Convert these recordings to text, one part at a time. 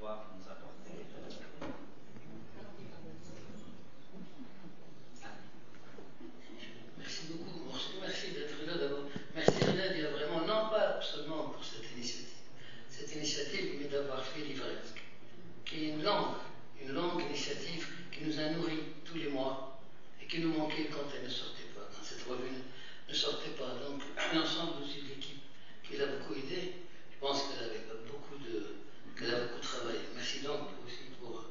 pouvoir nous apporter. Merci beaucoup. Merci d'être là d'abord. Merci de dire vraiment, non pas seulement pour cette initiative, mais d'avoir fait Livresque, qui est une longue initiative qui nous a nourris tous les mois et qui nous manquait quand elle ne sortait pas, quand cette revue ne sortait pas. Donc, l'ensemble aussi de l'équipe qui l'a beaucoup aidé, je pense qu'elle a beaucoup travaillé. Merci donc aussi pour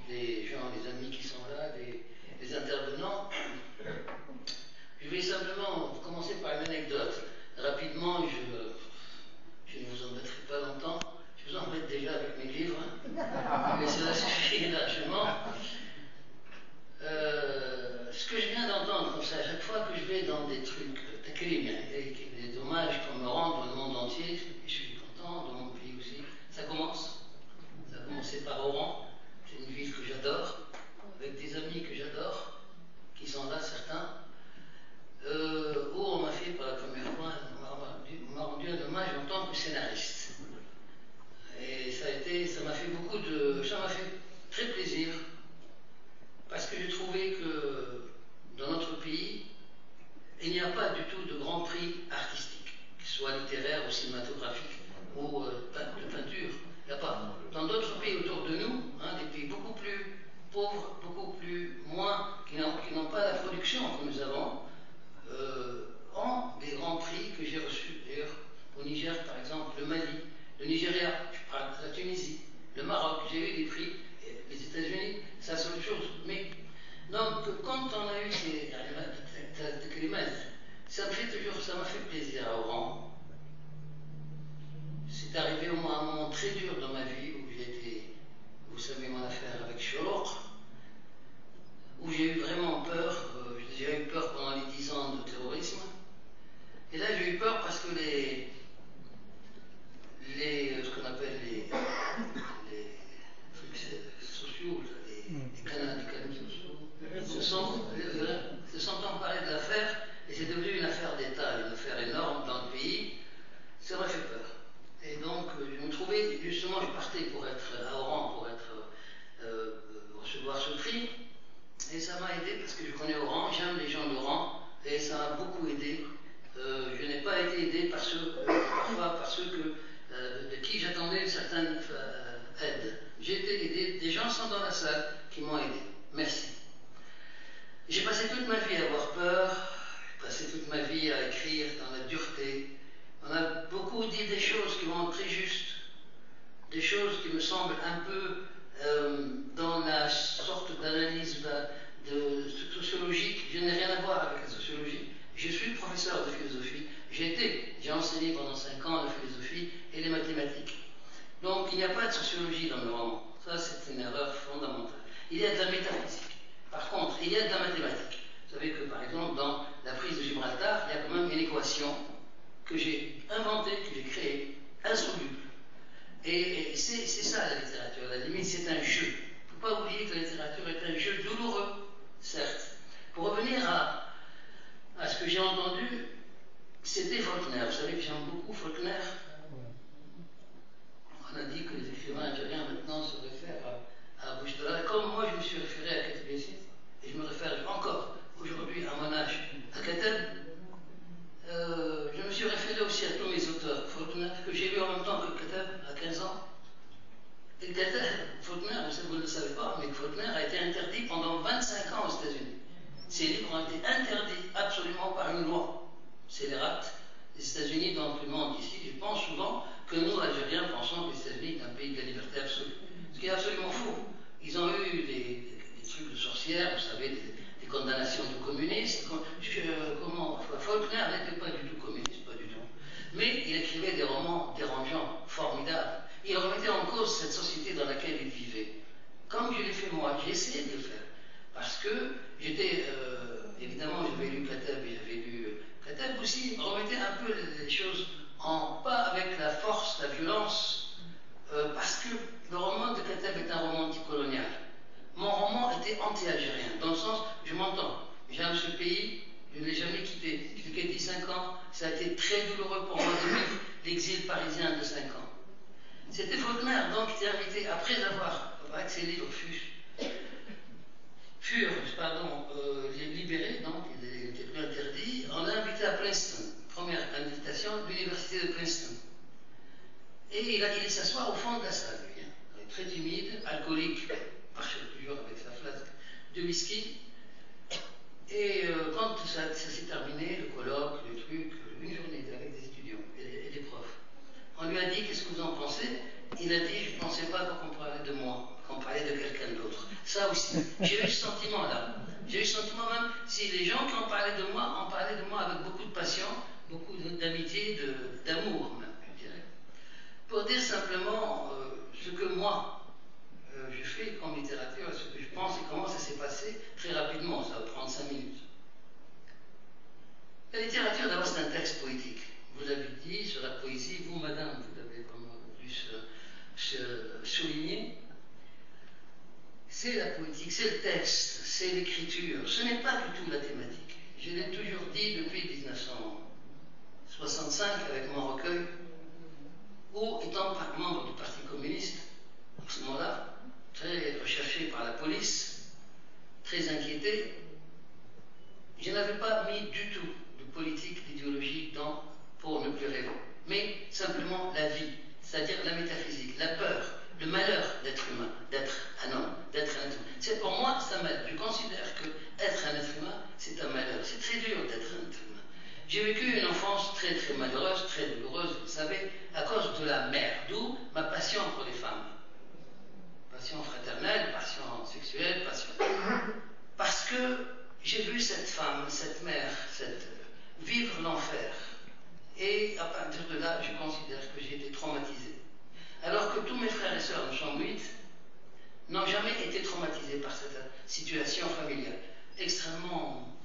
les gens, les amis qui sont là, les intervenants. Je vais simplement commencer par une anecdote. Rapidement, je ne vous embêterai pas longtemps. Je vous embête déjà avec mes livres, mais cela suffit largement. Ce que je viens d'entendre, comme ça, à chaque fois que je vais dans des trucs des hommages qu'on me rend dans le monde entier, je suis content, dans mon pays aussi, ça commence. Ça a commencé par Oran, c'est une ville que j'adore, avec des amis que j'adore, qui sont là, certains. Où on m'a fait pour la première fois, on m'a rendu un hommage en tant que scénariste. Et ça m'a fait très plaisir, parce que j'ai trouvé que dans notre pays, il n'y a pas du tout de grand prix artistique, qu'il soit littéraire ou cinématographique ou de peinture. Il n'y a pas. Dans d'autres pays autour de nous, des pays beaucoup plus pauvres, qui n'ont pas la production que nous avons, ont des grands prix que j'ai reçus d'ailleurs au Niger par exemple, le Mali, le Nigeria, je parle de la Tunisie, le Maroc, j'ai eu des prix, les États-Unis, ça c'est autre chose. Mais donc quand on a eu ces ça m'a fait plaisir à Oran. C'est arrivé au moins un moment très dur dans ma vie où j'ai été, vous savez mon affaire avec Choloq, où j'ai eu vraiment peur. J'ai eu peur pendant les 10 ans de terrorisme. Et là, j'ai eu peur parce que ce qu'on appelle les trucs sociaux, les canaux sociaux, se sont emparés de l'affaire et c'est devenu une affaire d'État, une affaire énorme dans le pays. Ça m'a fait peur. Et donc, je me trouvais, justement, je partais pour être à Oran, pour recevoir ce prix. Et ça m'a aidé parce que je connais Oran, j'aime les gens d'Oran, et ça m'a beaucoup aidé. Je n'ai pas été aidé parfois par ceux de qui j'attendais une certaine aide. J'ai été aidé, des gens sont dans la salle qui m'ont aidé. Merci. J'ai passé toute ma vie à avoir peur, j'ai passé toute ma vie à écrire dans la dureté. On a beaucoup dit des choses qui vont être très justes, des choses qui me semblent un peu dans la sorte d'analyse sociologique. Je n'ai rien à voir avec la sociologie. Je suis professeur de philosophie. J'ai enseigné pendant 5 ans la philosophie et les mathématiques. Donc il n'y a pas de sociologie dans le roman. Ça, c'est une erreur fondamentale. Il y a de la métaphysique. Par contre, il y a de la mathématique. Vous savez que, par exemple, dans la prise de Gibraltar, il y a quand même une équation que j'ai inventée, que j'ai créée, insoluble. Et c'est ça la littérature. À la limite, c'est un jeu. Il ne faut pas oublier que la littérature est un jeu douloureux, certes. Pour revenir à ce que j'ai entendu, c'était Faulkner. Vous savez que j'aime beaucoup Faulkner. On a dit que les écrivains algériens maintenant se réfèrent à Bouchdala. Comme moi, je me suis référé à Kateb Yassine, et je me réfère encore aujourd'hui à mon âge à Kateb. Je me suis référé aussi à tous mes auteurs, Faulkner, que j'ai lu en même temps que Kateb à 15 ans. Et Kateb, Faulkner, vous ne le savez pas, mais Faulkner a été interdit pendant 25 ans aux États-Unis. Ses livres ont été interdits absolument par une loi scélérate des États-Unis, dans le monde ici. Je pense souvent que nous, Algériens, pensons que les États-Unis est un pays de la liberté absolue. Ce qui est absolument faux. Ils ont eu des trucs de sorcières, vous savez, des condamnations de communistes. Faulkner n'était pas du tout communiste, pas du tout. Mais il écrivait des romans dérangeants, formidables. Il remettait en cause cette société dans laquelle il vivait. Comme je l'ai fait moi, j'ai essayé de le faire. Parce que j'étais, évidemment, j'avais lu Kateb et j'avais lu Kateb aussi, remettait un peu les choses pas avec la force, la violence, parce que le roman de Kateb est un roman anticolonial. Mon roman était anti-algérien, dans le sens, je m'entends, j'aime ce pays, je ne l'ai jamais quitté. J'ai quitté 5 ans, ça a été très douloureux pour moi de vivre l'exil parisien de 5 ans. C'était Faulkner, donc, qui était invité, après que ses livres furent libérés, donc il n'était plus interdit, on l'a invité à Princeton, première invitation de l'université de Princeton. Et il allait s'asseoir au fond de la salle, lui, hein. Il est très timide, alcoolique, marche toujours avec sa flasque de whisky. Et quand ça s'est terminé, le colloque, le truc, une journée avec des étudiants et des profs, on lui a dit qu'est-ce que vous en pensez? Il a dit je ne pensais pas qu'on parlait de moi, qu'on parlait de quelqu'un d'autre. Ça aussi, j'ai eu ce sentiment là. J'ai eu ce sentiment même si les gens qui ont parlé de moi en parlaient de moi avec beaucoup de passion, beaucoup d'amitié, d'amour même, je dirais. Pour dire simplement ce que moi je fais comme littérature, ce que je pense et comment ça s'est passé très rapidement, ça va prendre 5 minutes. La littérature, d'abord, c'est un texte poétique. Vous l'avez dit sur la poésie, vous, madame, vous l'avez vraiment plus souligné. C'est la poétique, c'est le texte, c'est l'écriture. Ce n'est pas du tout la thématique. Je l'ai toujours dit depuis 1965 avec mon recueil, où, étant membre du Parti communiste, en ce moment-là, très recherché par la police, très inquiété, je n'avais pas mis du tout de politique, d'idéologie dans pour ne plus rêver, mais simplement la vie, c'est-à-dire la métaphysique, la peur, le malheur d'être humain, d'être un homme, d'être un être humain. C'est pour moi, c'est un malheur. Je considère que être un être humain, c'est un malheur. C'est très dur d'être un être humain. J'ai vécu une enfance très très malheureuse, très douloureuse, vous savez, à cause de la mère, d'où ma passion pour les femmes. Passion fraternelle, passion sexuelle, passion... Parce que j'ai vu cette femme, cette mère, vivre l'enfer. Et à partir de là, je considère que j'ai été traumatisé. Alors que tous mes frères et sœurs de chambre 8 n'ont jamais été traumatisés par cette situation familiale, extrêmement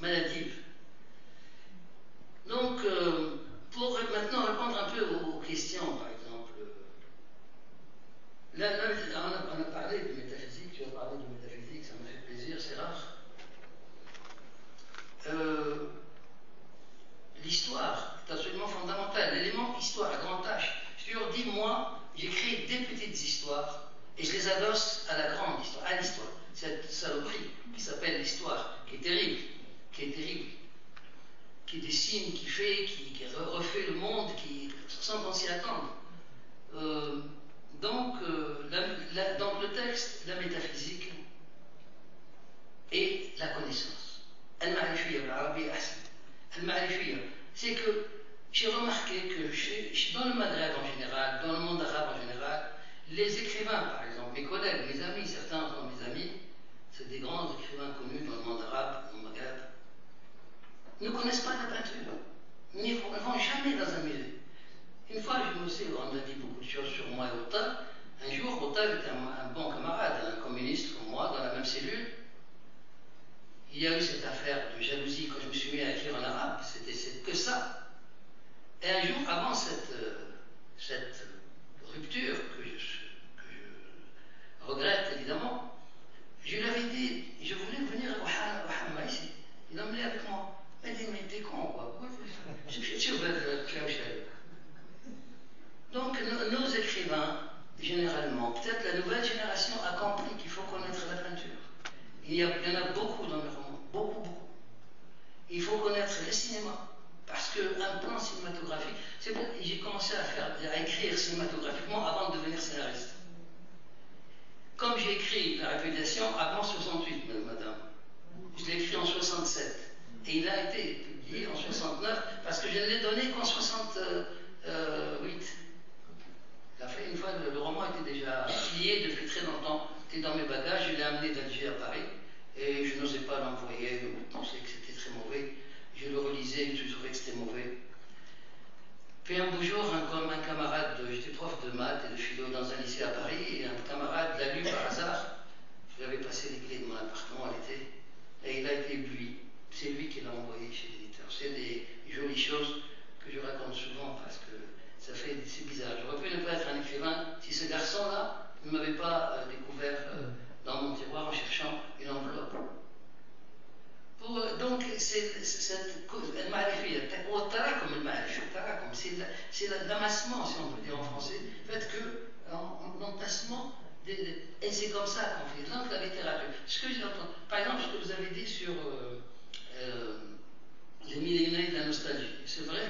maladive. Donc, pour maintenant répondre un peu aux questions, par exemple, là on a parlé de métaphysique, tu as parlé de métaphysique, ça me fait plaisir, c'est rare. L'histoire est absolument fondamentale. L'élément histoire à grande tâche. Je leur dis, moi, j'écris des petites histoires et je les adosse à la grande histoire, à l'histoire. Cette saloperie qui s'appelle l'histoire, qui est terrible, qui dessine, qui fait, qui refait le monde, sans qu'on s'y attende. Donc le texte, la métaphysique et la connaissance. C'est que j'ai remarqué que dans le Maghreb en général, dans le monde arabe en général, les écrivains, par exemple, mes collègues, mes amis, certains sont mes amis, c'est des grands écrivains connus dans le monde arabe, au Maghreb, ne connaissent pas la peinture, ne vont jamais dans un musée. Une fois, on m'a dit beaucoup de choses sur moi et Ota. Un jour, Ota était un bon camarade, un communiste comme moi, dans la même cellule. Il y a eu cette affaire de jalousie quand je me suis mis à écrire en arabe, c'était que ça. Et un jour, avant cette rupture que je regrette évidemment, je lui avais dit, je voulais venir à Wahama ici. Il a emmené avec moi. Il m'a dit, mais t'es con quoi. Donc nos écrivains, généralement, peut-être la nouvelle génération a compris qu'il faut connaître la peinture. Il y en a beaucoup dans le roman, beaucoup. Il faut connaître le cinéma, parce qu'un plan cinématographique, c'est bon, j'ai commencé à écrire cinématographiquement avant de devenir scénariste. Comme j'ai écrit La Réputation avant 68, madame, je l'ai écrit en 67, et il a été publié en 69, parce que je ne l'ai donné qu'en 68. Une fois, le roman était déjà plié depuis très longtemps, était dans mes bagages, je l'ai amené d'Alger à Paris, et je n'osais pas l'envoyer, je pensais que c'était très mauvais. Je le relisais, je trouvais que c'était mauvais. Puis un beau jour, un camarade, j'étais prof de maths et de philo dans un lycée à Paris, et un camarade l'a lu par hasard. Je lui avais passé les clés de mon appartement à l'été, et il a été ébloui. C'est lui qui l'a envoyé chez l'éditeur. C'est des jolies choses que je raconte souvent parce que c'est bizarre. J'aurais pu ne pas être un écrivain si ce garçon-là ne m'avait pas découvert dans mon tiroir en cherchant une enveloppe. Donc, c'est c'est l'amassement, si on peut dire en français, c'est comme ça qu'on fait. Donc la littérature. Ce que j'ai entendu, par exemple, ce que vous avez dit sur les mille et une années de la nostalgie, c'est vrai,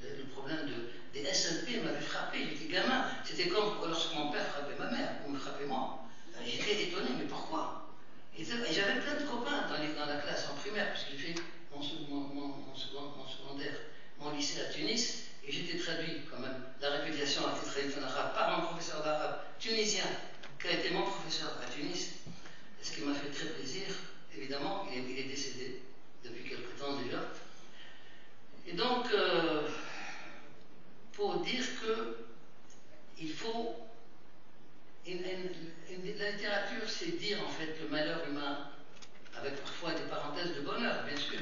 le problème des SNP m'avait frappé, j'étais gamin. C'était comme lorsque mon père frappait ma mère, ou me frappait moi. J'étais étonné, mais pourquoi? Et j'avais plein de copains dans la classe en primaire, parce que j'ai fait mon secondaire, mon lycée à Tunis, et j'étais traduit quand même. La répétition a été traduite en arabe par un professeur d'arabe tunisien, qui a été mon professeur à Tunis, ce qui m'a fait très plaisir. Évidemment, il est décédé depuis quelque temps déjà. Et donc, pour dire que il faut... la littérature, c'est dire en fait le malheur humain, avec parfois des parenthèses de bonheur, bien sûr.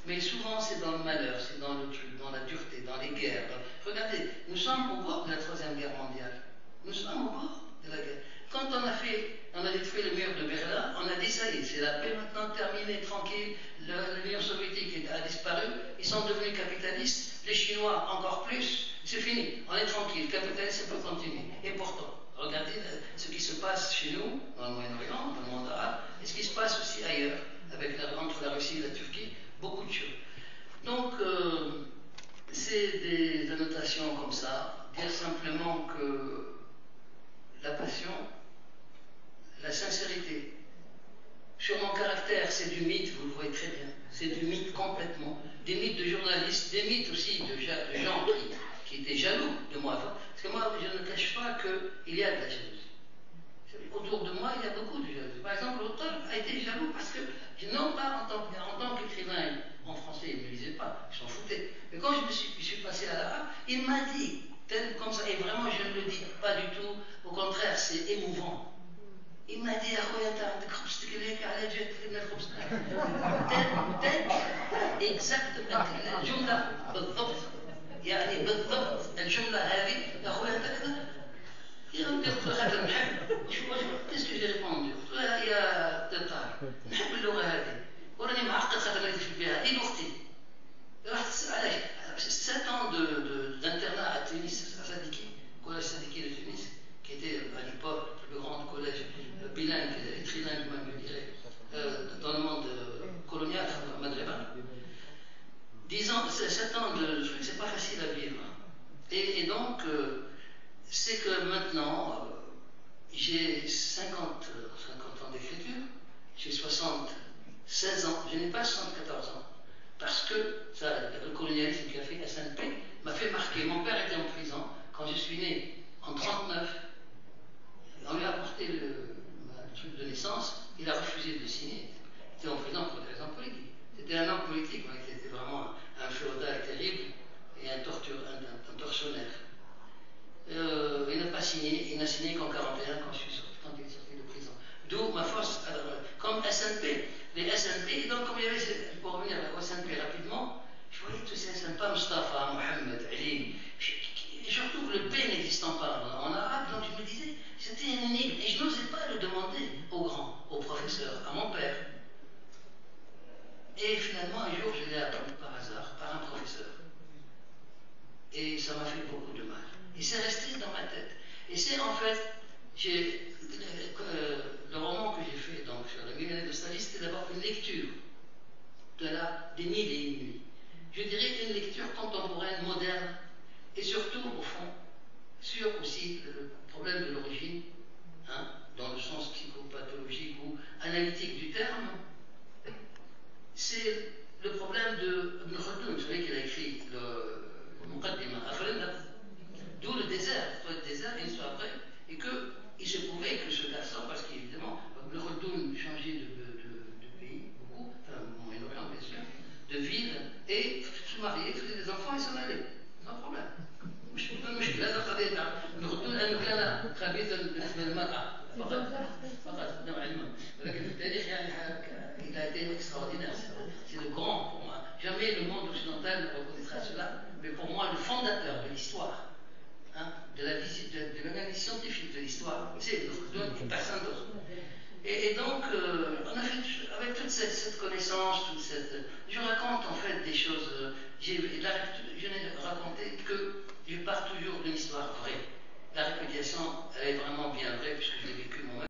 Mais souvent, c'est dans le malheur, c'est dans le truc, dans la dureté, dans les guerres. Regardez, nous sommes au bord de la Troisième Guerre mondiale. Nous sommes au bord de la guerre. Quand on a détruit le mur de Berlin, on a dit ça y est, c'est la paix maintenant terminée, tranquille. L'Union soviétique a disparu, ils sont devenus capitalistes, les Chinois encore plus. C'est fini, on est tranquille, le capitalisme peut continuer. Et pourtant, regardez ce qui se passe chez nous, dans le Moyen-Orient, dans le monde arabe, et ce qui se passe aussi ailleurs, entre la Russie et la Turquie, beaucoup de choses. Donc, c'est des annotations comme ça, dire simplement que la passion, la sincérité, sur mon caractère, c'est du mythe, vous le voyez très bien, c'est du mythe complètement, des mythes de journalistes, des mythes aussi de gens qui étaient jaloux de moi. Parce que moi, je ne cache pas qu'il y a de la jalousie. Autour de moi, il y a beaucoup de jalousie. Par exemple, l'auteur a été jaloux parce que, non pas en tant qu'écrivain en français, il ne me lisait pas, je s'en foutais. Mais quand je suis passé à l'arabe, il m'a dit, tel comme ça, et vraiment je ne le dis pas du tout, au contraire, c'est émouvant. Il m'a dit, exactement, الجملة بالضبط يعني بالضبط الجملة هذه يا أخويا أنت كذا qu'est-ce que j'ai répondu? يا تطار نحب اللغة هذه وراني معقد خاطر ما نكتب بها هذه لغتي راح تسأل علاش 7 ans d'internat à Tunis, à Sadiki, collège Sadiki de Tunis, qui était à l'époque le plus grand collège bilingue et trilingue, même je dirais, dans le monde colonial maghrébin. 10 ans, 7 ans de truc, c'est pas facile à vivre. Et donc, c'est que maintenant, j'ai 50 ans d'écriture, j'ai 76 ans, je n'ai pas 74 ans, parce que ça, le colonialisme qui a fait SNP m'a fait marquer. Mon père était en prison quand je suis né en 1939. On lui a apporté le truc de naissance, il a refusé de le signer. Il était en prison pour des raisons politiques. C'était un homme politique, mais qui était vraiment un féodal terrible et un tortionnaire. Il n'a pas signé, il n'a signé qu'en 1941 quand il est sorti de prison. D'où ma force, comme SNP. Les SNP, donc comme il y avait, pour revenir au SNP rapidement, je voyais tous ces SNP, Mustafa, Mohamed, Ali, et surtout que le P n'existant pas en arabe, donc je me disais, c'était une énigme, et je n'osais pas le demander aux grands, aux professeurs, à mon père. Et finalement, un jour, je l'ai appris par hasard, par un professeur. Et ça m'a fait beaucoup de mal. Et c'est resté dans ma tête. Et c'est en fait, le roman que j'ai fait donc, sur la Mille de Staline, c'était d'abord une lecture des Mille et une nuits. Je dirais une lecture contemporaine, moderne, et surtout, au fond, sur aussi le problème de l'origine, hein, dans le sens psychopathologique ou analytique du terme. C'est le problème de Ibn Khaldun, vous savez qu'il a écrit le Muqaddimah, d'où le désert, une fois après, et qu'il se pouvait que ce garçon, parce qu'évidemment, Ibn Khaldun changeait de pays, beaucoup, enfin, au Moyen-Orient bien sûr, de ville, et se mariait, faisait des enfants et s'en allait, sans problème. المشكلة هذا قضية نقول أنه كان خبيثا بالنسبة للمرأة فقط نوع علما ولكن في التاريخ يعني il a été extraordinaire. C'est le grand pour moi. Jamais le monde occidental ne reconnaîtra cela, mais pour moi le fondateur de l'histoire, hein, de l'analyse scientifique de l'histoire, c'est Ibn Khaldun et personne d'autre. Et donc